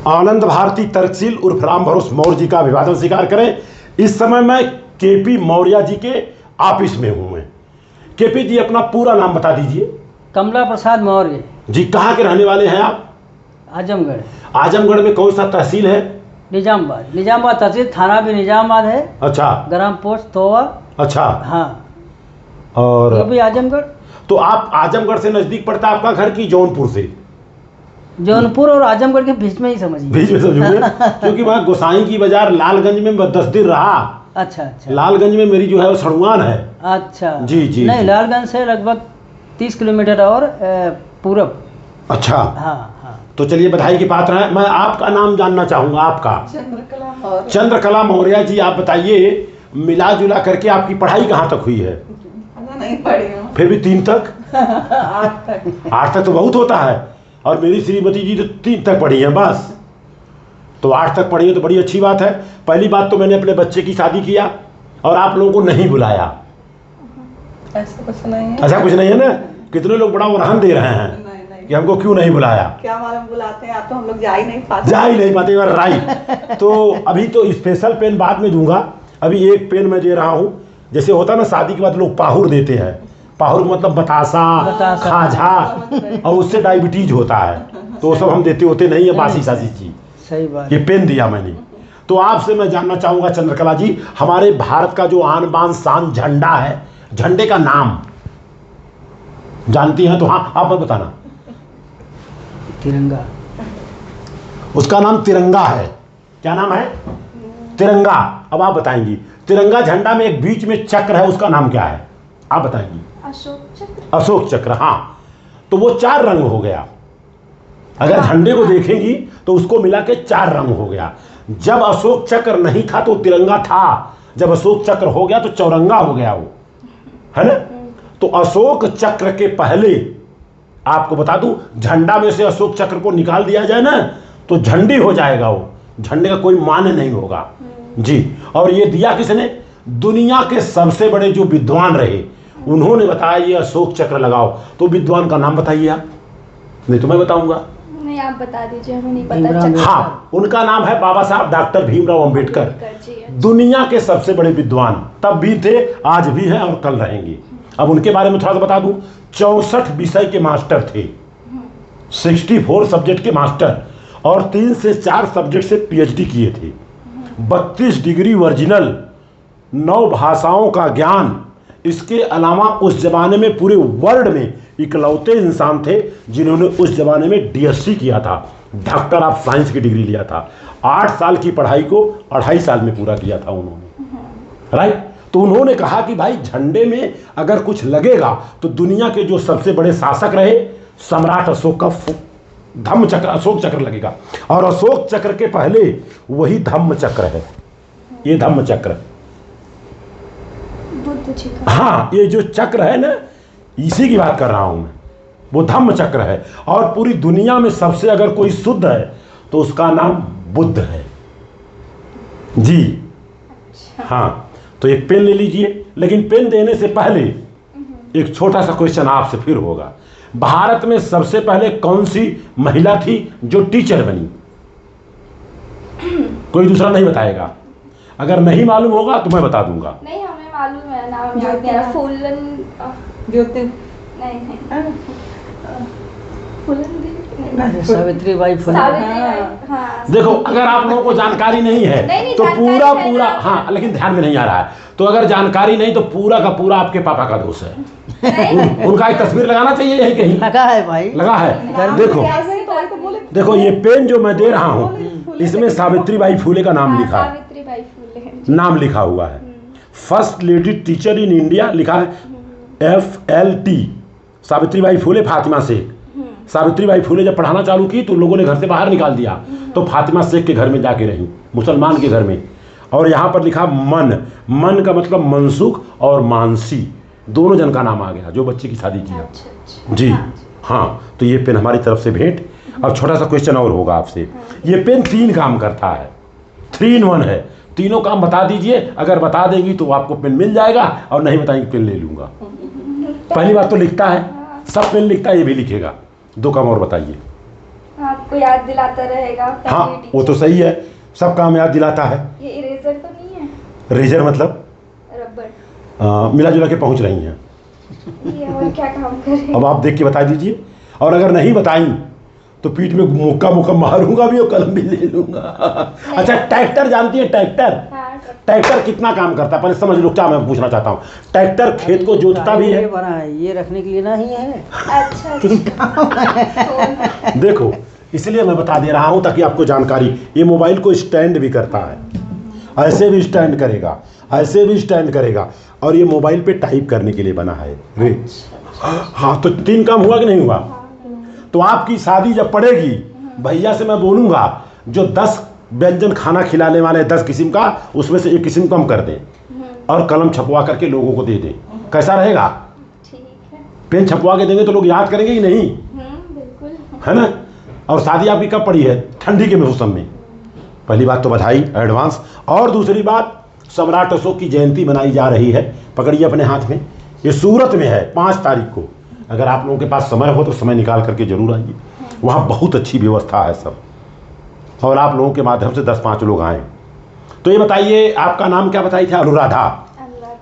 आनंद भारती तर्कशील उर्फ राम भरोस मौर्य जी का अभिवादन स्वीकार करें। इस समय मैं केपी मौर्य जी के ऑफिस में हूं। मैं केपी जी अपना पूरा नाम बता दीजिए। कमला प्रसाद मौर्य जी। कहाँ के रहने वाले हैं आप? आजमगढ़। आजमगढ़ में कौन सा तहसील है? निजामबाद। निजामबाद तहसील, थाना भी निजामबाद है। अच्छा। ग्राम पोस्ट तोवा। अच्छा। हाँ। और ये भी आजमगढ़। तो आप आजमगढ़ से नजदीक पड़ता है आपका घर की जौनपुर से? जौनपुर और आजमगढ़ के बीच में ही समझिए। बीच में समझिए क्योंकि वहाँ गोसाई की बाजार लालगंज में 10 दिन रहा। अच्छा अच्छा। लालगंज में मेरी जो है वो सड़ुआन है। अच्छा जी जी। नहीं, लालगंज से लगभग 30 किलोमीटर और पूरब। अच्छा। हाँ हाँ। तो चलिए बधाई की पात्र है। मैं आपका नाम जानना चाहूंगा। आपका? चंद्रकला मौर्य। चंद्रकला मौर्य जी। आप बताइए मिला जुला करके आपकी पढ़ाई कहाँ तक हुई है? नहीं पढ़ी हूँ। फिर भी 3 तक? 8 तक। 8 तक तो बहुत होता है। और मेरी श्रीमती जी तो 3 तक पढ़ी है बस। तो 8 तक पढ़ी है तो बड़ी अच्छी बात है। पहली बात तो मैंने अपने बच्चे की शादी किया और आप लोगों को नहीं बुलाया। ऐसा कुछ नहीं है। ऐसा कुछ नहीं है ना? कितने लोग बड़ा उड़ान दे रहे हैं कि हमको क्यों नहीं बुलाया। क्या मालूम बुलाते हैं आप, तो हम लोग जा ही नहीं पाते। जा ही नहीं पाते। राइट। तो अभी तो स्पेशल पेन बाद में दूंगा। अभी एक पेन मैं दे रहा हूँ। जैसे होता है ना शादी के बाद लोग पाहुर देते हैं। पाहुर मतलब बतासा, खाजा, और उससे डायबिटीज होता है। तो वो सब हम देते होते नहीं है, बासी सासी चीज। सही बात। ये पेन दिया मैंने। तो आपसे मैं जानना चाहूंगा चंद्रकला जी, हमारे भारत का जो आन बान शान झंडा है, झंडे का नाम जानती हैं तो हाँ आप बताना। तिरंगा। उसका नाम तिरंगा है। क्या नाम है? तिरंगा। अब आप बताएंगी। तिरंगा झंडा में एक बीच में चक्र है, उसका नाम क्या है? आप बताएंगी। अशोक चक्र। अशोक चक्र। हाँ। तो वो 4 रंग हो गया। अगर झंडे को देखेंगी तो उसको मिला के 4 रंग हो गया। जब अशोक चक्र नहीं था तो तिरंगा था। जब अशोक चक्र हो गया तो चौरंगा हो गया वो, है ना? तो अशोक चक्र के पहले आपको बता दूं, झंडा में से अशोक चक्र को निकाल दिया जाए ना तो झंडी हो जाएगा। वो झंडे का कोई मान नहीं होगा जी। और ये दिया किसने? दुनिया के सबसे बड़े जो विद्वान रहे उन्होंने बताया ये अशोक चक्र लगाओ। तो विद्वान का नाम बताइए आप, नहीं तो मैं बताऊंगा। नहीं, आप बता दीजिए, हमें नहीं पता चक्र। हाँ, उनका नाम है बाबा साहब डॉक्टर भीमराव अंबेडकर। दुनिया के सबसे बड़े विद्वान तब भी थे, आज भी हैं और कल रहेंगे। अब उनके बारे में थोड़ा सा बता दूं। 64 विषय के मास्टर थे, 64 सब्जेक्ट के मास्टर, और 3 से 4 सब्जेक्ट से पीएचडी किए थे। 32 डिग्री ओरिजिनल, 9 भाषाओं का ज्ञान। इसके अलावा उस जमाने में पूरे वर्ल्ड में इकलौते इंसान थे जिन्होंने उस जमाने में डीएससी किया था, डॉक्टर ऑफ साइंस की डिग्री लिया था। 8 साल की पढ़ाई को 2.5 साल में पूरा किया था उन्होंने। राइट। तो उन्होंने कहा कि भाई झंडे में अगर कुछ लगेगा तो दुनिया के जो सबसे बड़े शासक रहे सम्राट अशोक का धम्म चक्र, अशोक चक्र लगेगा। और अशोक चक्र के पहले वही धम्म चक्र है। ये धम्म चक्र, बुद्ध जी का। हाँ, ये जो चक्र है ना, इसी की बात कर रहा हूं मैं। वो धम्म चक्र है। और पूरी दुनिया में सबसे अगर कोई शुद्ध है तो उसका नाम बुद्ध है जी। हाँ, तो एक पेन ले लीजिए। लेकिन पेन देने से पहले एक छोटा सा क्वेश्चन आपसे फिर होगा। भारत में सबसे पहले कौन सी महिला थी जो टीचर बनी? कोई दूसरा नहीं बताएगा। अगर नहीं मालूम होगा तो मैं बता दूंगा। नहीं, हमें मालूम है नाम, याद नहीं आ रहा। फूलन ज्योति। नहीं नहीं, फूलन देवी। सावित्रीबाई फुले। हाँ। देखो, अगर आप लोगों को जानकारी नहीं है नहीं, तो जानकारी पूरा है पूरा, ना। हाँ, लेकिन ध्यान में नहीं आ रहा है। तो अगर जानकारी नहीं तो पूरा का पूरा आपके पापा का दोष है। उनका एक तस्वीर लगाना चाहिए यही कहीं। लगा है भाई। लगा है। देखो देखो, ये पेन जो मैं दे रहा हूँ इसमें सावित्रीबाई फुले का नाम लिखा है। सावित्रीबाई फुले नाम लिखा हुआ है। First lady teacher in India लिखा है FLT, सावित्रीबाई फुले फातिमा शेख। सावित्रीबाई फुले जब पढ़ाना चालू की तो लोगों ने घर से बाहर निकाल दिया, तो फातिमा शेख के घर में जाके रही, मुसलमान के घर में। और यहाँ पर लिखा मन। मन का मतलब मनसुख और मानसी, दोनों जन का नाम आ गया जो बच्चे की शादी किया जी। हाँ, तो ये पेन हमारी तरफ से भेंट। अब छोटा सा क्वेश्चन और होगा आपसे। ये पेन 3 काम करता है, 3 in 1 है। तीनों काम बता दीजिए। अगर बता देंगी तो आपको पेन मिल जाएगा, और नहीं बताएंगे पेन ले लूंगा। पहली बात तो लिखता है, सब पेन लिखता है, ये भी लिखेगा। 2 काम और बताइए। आपको याद दिलाता रहेगा। हाँ family वो तो teacher। सही है, सब काम याद दिलाता है। ये इरेजर तो नहीं है? रेजर मतलब रबर। मिला जुला के पहुंच रही हैं। ये और क्या काम करे? अब आप देख के बता दीजिए, और अगर नहीं बताई तो पीठ में मुक्का मुक्का मारूंगा भी और कलम भी ले लूंगा। अच्छा ट्रैक्टर जानती है? ट्रैक्टर, हाँ, ट्रैक्टर कितना काम करता है पहले समझ लो। क्या मैं पूछना चाहता हूँ, ट्रैक्टर खेत को जोतता भी है। ये बना है, ये रखने के लिए ना ही है। अच्छा अच्छा। देखो इसलिए मैं बता दे रहा हूँ ताकि आपको जानकारी। ये मोबाइल को स्टैंड भी करता है, ऐसे भी स्टैंड करेगा, ऐसे भी स्टैंड करेगा, और ये मोबाइल पे टाइप करने के लिए बना है रे। हाँ तो 3 काम हुआ कि नहीं हुआ? तो आपकी शादी जब पड़ेगी, भैया से मैं बोलूँगा जो 10 व्यंजन खाना खिलाने वाले 10 किस्म का, उसमें से 1 किस्म कम कर दें और कलम छपवा करके लोगों को दे दें। कैसा रहेगा? ठीक है। पेन छपवा के देंगे तो लोग याद करेंगे कि नहीं, बिल्कुल। है ना? और शादी आपकी कब पड़ी है? ठंडी के मौसम में। पहली बात तो बधाई एडवांस। और दूसरी बात, सम्राट अशोक की जयंती मनाई जा रही है, पकड़िए अपने हाथ में। ये सूरत में है 5 तारीख को। अगर आप लोगों के पास समय हो तो समय निकाल करके जरूर आइए, वहाँ बहुत अच्छी व्यवस्था है सब, और आप लोगों के माध्यम से 10-5 लोग आए। तो ये बताइए आपका नाम क्या बताई थी? अनुराधा।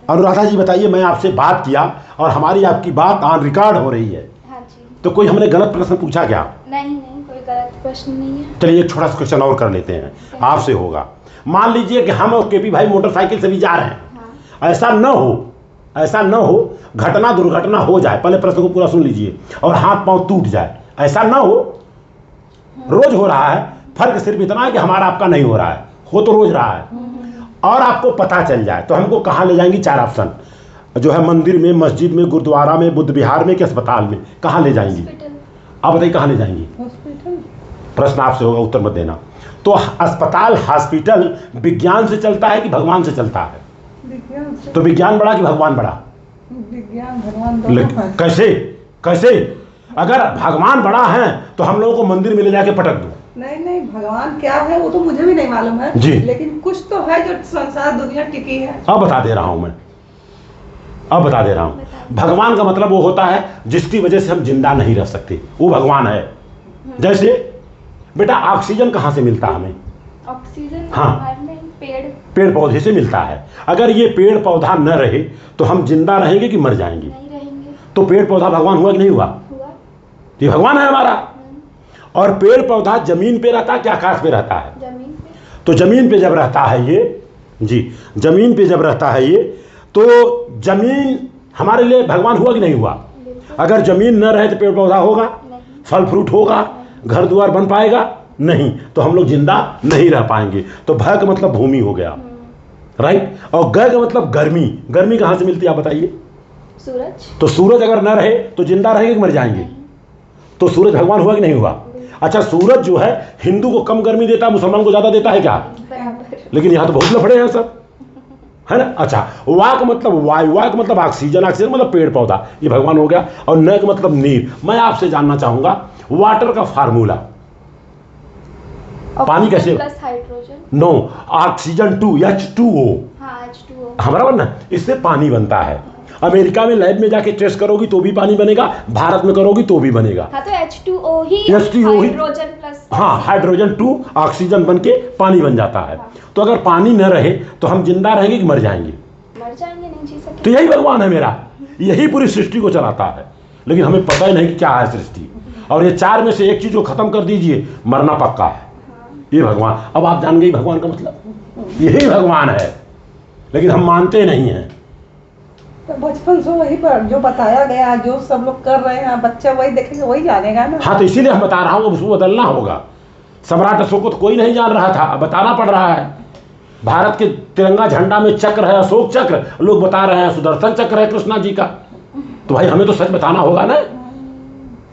अनुराधा जी बताइए, मैं आपसे बात किया और हमारी आपकी बात ऑन रिकॉर्ड हो रही है, हाँ जी। तो कोई हमने गलत प्रश्न पूछा क्या? नहीं नहीं, कोई गलत प्रश्न नहीं है। चलिए एक छोटा सा क्वेश्चन और कर लेते हैं, आपसे होगा। मान लीजिए कि हम और केपी भाई मोटरसाइकिल से भी जा रहे हैं, हाँ। ऐसा न हो घटना दुर्घटना हो जाए, पहले प्रश्न को पूरा सुन लीजिए, और हाथ पांव टूट जाए, ऐसा न हो। रोज हो रहा है, फर्क सिर्फ इतना है कि हमारा आपका नहीं हो रहा है, हो तो रोज रहा है, और आपको पता चल जाए तो हमको कहाँ ले जाएंगी? 4 ऑप्शन जो है, मंदिर में, मस्जिद में, गुरुद्वारा में, बुद्ध विहार में कि अस्पताल में, कहाँ ले जाएंगी? हॉस्पिटल। आप बताइए कहाँ ले जाएंगी? हॉस्पिटल। प्रश्न आपसे होगा, उत्तर मत देना। तो अस्पताल हॉस्पिटल विज्ञान से चलता है कि भगवान से चलता है? विज्ञान से। तो विज्ञान बड़ा कि भगवान बड़ा? विज्ञान भगवान दोनों है। कैसे कैसे? अगर भगवान बड़ा है तो हम लोगों को मंदिर में ले जाके पटक दो। नहीं नहीं, भगवान क्या है वो तो मुझे भी नहीं मालूम है जी। लेकिन कुछ तो है जो संसार दुनिया टिकी है। अब बता दे रहा हूं मैं, अब बता दे रहा हूं। भगवान का मतलब वो होता है जिसकी वजह से हम जिंदा नहीं रह सकते, वो भगवान है। जैसे बेटा ऑक्सीजन कहाँ से मिलता हमें? ऑक्सीजन हाँ। में पेड़। पेड़ पौधे से मिलता है। अगर ये पेड़ पौधा न रहे तो हम जिंदा रहेंगे कि मर जाएंगे? नहीं रहेंगे। तो पेड़ पौधा भगवान हुआ कि नहीं हुआ? हुआ। ये भगवान है हमारा। और पेड़ पौधा जमीन पे रहता है कि आकाश पे रहता है? जमीन पे। तो जमीन पे जब रहता है ये, जी जमीन पे जब रहता है ये, तो जमीन हमारे लिए भगवान हुआ कि नहीं हुआ? बिल्कुल। अगर जमीन न रहे तो पेड़ पौधा होगा, नहीं। फल फ्रूट होगा, घर द्वार बन पाएगा? नहीं। तो हम लोग जिंदा नहीं रह पाएंगे। तो भ का मतलब भूमि हो गया, राइट। और ग का मतलब गर्मी। गर्मी कहाँ से मिलती है आप बताइए? सूरज। तो सूरज अगर न रहे तो जिंदा रहेंगे कि मर जाएंगे? तो सूरज भगवान हुआ कि नहीं हुआ? अच्छा सूरज जो है हिंदू को कम गर्मी देता है, मुसलमान को ज्यादा देता है क्या? बराबर। लेकिन यहाँ तो बहुत लफड़े हैं सब, है ना। अच्छा वाक मतलब वायु, वाक मतलब ऑक्सीजन, ऑक्सीजन मतलब पेड़ पौधा, ये भगवान हो गया। और न का मतलब नीर। मैं आपसे जानना चाहूंगा वाटर का फार्मूला, पानी कैसे? Plus hydrogen. No, oxygen 2 H2O। हाँ H2O। हमारा बनना, इससे पानी बनता है। अमेरिका में लैब में जाके टेस्ट करोगी तो भी पानी बनेगा, भारत में करोगी तो भी बनेगा। हाँ तो H2O ही H2O ही। Hydrogen plus. हाँ हाइड्रोजन 2 ऑक्सीजन बन के पानी बन जाता है। तो अगर पानी न रहे तो हम जिंदा रहेंगे कि मर जाएंगे? मर जाएंगे, नहीं जी सकते। तो यही भगवान है मेरा, यही पूरी सृष्टि को चलाता है। लेकिन हमें पता ही नहीं कि क्या है सृष्टि। और ये 4 में से एक चीज को खत्म कर दीजिए, मरना पक्का है। ये भगवान। अब आप जान गए भगवान का मतलब, यही भगवान है, लेकिन हम मानते नहीं हैं। तो बचपन से वही पर जो बताया गया, जो सब लोग कर रहे हैं, बच्चा वही देखेगा वही जानेगा ना। हाँ तो इसीलिए हम बता रहा हूँ, उसको बदलना होगा। सम्राट अशोक को तो कोई नहीं जान रहा था, अब बताना पड़ रहा है। भारत के तिरंगा झंडा में चक्र है, अशोक चक्र, लोग बता रहे हैं सुदर्शन चक्र है कृष्णा जी का। तो भाई हमें तो सच बताना होगा ना,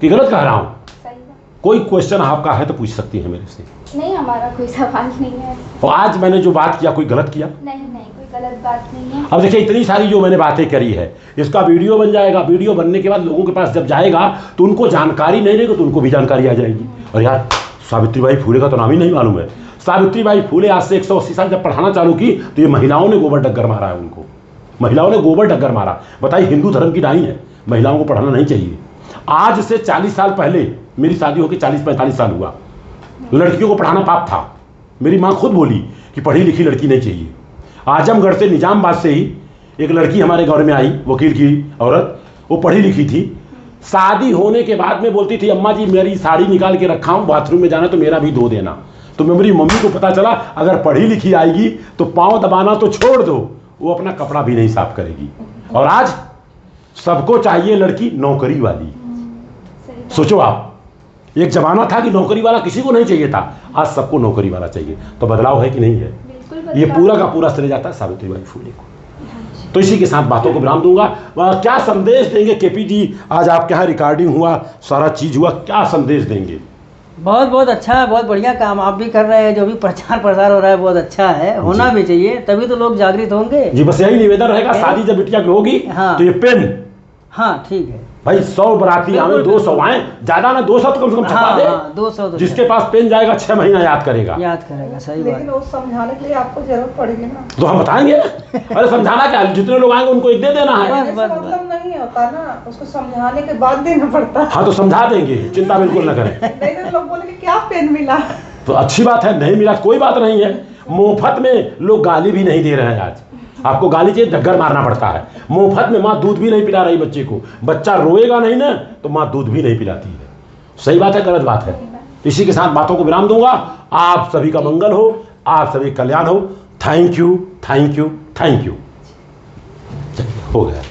कि गलत कह रहा हूँ? सही बात। कोई क्वेश्चन आपका है तो पूछ सकती है मेरे से। नहीं, हमारा कोई सवाल नहीं है। और आज मैंने जो बात किया कोई गलत किया? नहीं नहीं, कोई गलत बात नहीं है। अब देखिए इतनी सारी जो मैंने बातें करी है, इसका वीडियो बन जाएगा। वीडियो बनने के बाद लोगों के पास जब जाएगा तो उनको जानकारी नहीं रहेगी, तो उनको भी जानकारी आ जाएगी। और यार सावित्रीबाई फुले का तो नाम ही नहीं मालूम है। सावित्रीबाई फुले आज से 180 साल जब पढ़ाना चालू की तो ये महिलाओं ने गोबर डग्गर मारा है उनको, महिलाओं ने गोबर डग्गर मारा। बताइए हिंदू धर्म की नहीं है, महिलाओं को पढ़ाना नहीं चाहिए। आज से 40 साल पहले मेरी शादी होकर 40-45 साल हुआ, लड़कियों को पढ़ाना पाप था। मेरी माँ खुद बोली कि पढ़ी लिखी लड़की नहीं चाहिए। आजमगढ़ से निजामबाद से ही एक लड़की हमारे घर में आई, वकील की औरत, वो पढ़ी लिखी थी। शादी होने के बाद में बोलती थी, अम्मा जी मेरी साड़ी निकाल के रखा हूँ, बाथरूम में जाना तो मेरा भी धो देना। तो मेरी मम्मी को पता चला अगर पढ़ी लिखी आएगी तो पाँव दबाना तो छोड़ दो, वो अपना कपड़ा भी नहीं साफ करेगी। और आज सबको चाहिए लड़की नौकरी वाली। सही बात। सोचो आप, एक जमाना था कि नौकरी वाला किसी को नहीं चाहिए था, आज सबको नौकरी वाला चाहिए। तो बदलाव है कि नहीं है? बिल्कुल ये बदलाव। पूरा का पूरा श्रेय जाता है सावित्रीबाई फुले को। हाँ जी। तो इसी के साथ बातों को विराम दूंगा। क्या संदेश देंगे केपी जी? आज आपके यहाँ रिकॉर्डिंग हुआ, सारा चीज हुआ, क्या संदेश देंगे? बहुत बहुत अच्छा है, बहुत बढ़िया काम आप भी कर रहे हैं। जो भी प्रचार प्रसार हो रहा है बहुत अच्छा है, होना भी चाहिए, तभी तो लोग जागृत होंगे। जी बस यही निवेदन रहेगा, शादी जब बिटिया की होगी हाँ। तो ये पेन हाँ ठीक है। भाई 100 बराती आवे, 200 आए, ज्यादा ना 200 तो कम से कम छपा हाँ दे। हाँ 200 तो जिसके पास पेन जाएगा 6 महीना याद करेगा। याद करेगा, सही लेकिन बात। वो समझाने के लिए आपको जरूरत पड़ेगी ना। तो हम बताएंगे। अरे समझाना क्या, जितने लोग आएंगे उनको एक दे देना है। बस, ऐसा बस। मतलब नहीं होता ना, उसको समझाने के बाद देना पड़ता। हाँ तो समझा देंगे, चिंता बिल्कुल न करें। नहीं तो लोग बोलेंगे क्या पेन मिला। तो अच्छी बात है, नहीं मिला कोई बात नहीं है। मुफ्त में लोग गाली भी नहीं दे रहे हैं। आज आपको गाली चाहिए ढग्गर मारना पड़ता है। मुफ्त में माँ दूध भी नहीं पिला रही बच्चे को। बच्चा रोएगा नहीं ना तो माँ दूध भी नहीं पिलाती है। सही बात है, गलत बात है? इसी के साथ बातों को विराम दूंगा। आप सभी का मंगल हो, आप सभी कल्याण हो। Thank you, thank you, thank you. हो गया।